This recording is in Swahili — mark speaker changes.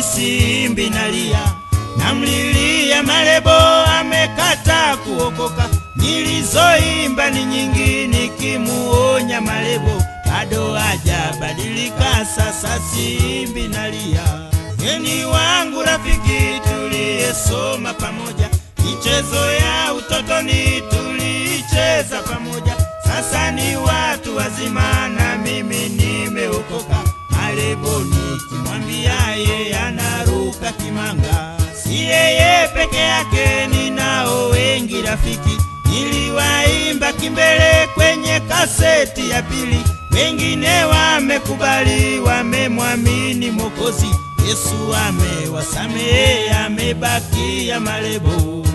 Speaker 1: simbi nalia, namlilia Malebo amekata kuokoka. Nilizoimba ni nyingi nikimuonya Malebo, bado hajabadilika, sasa simbi nalia. Geni wangu rafiki tuliyesoma pamoja, michezo ya utotoni tulicheza pamoja, sasa ni watu wazima na mimi nimeokoka. Malebo nikimwambia yeye anaruka kimanga, si yeye peke yake, ninao wengi rafiki. Niliwaimba kimbele kwenye kaseti ya pili, wengine wamekubali, wamemwamini Mwokozi. Yesu amewasamehe, amebakia Malebo.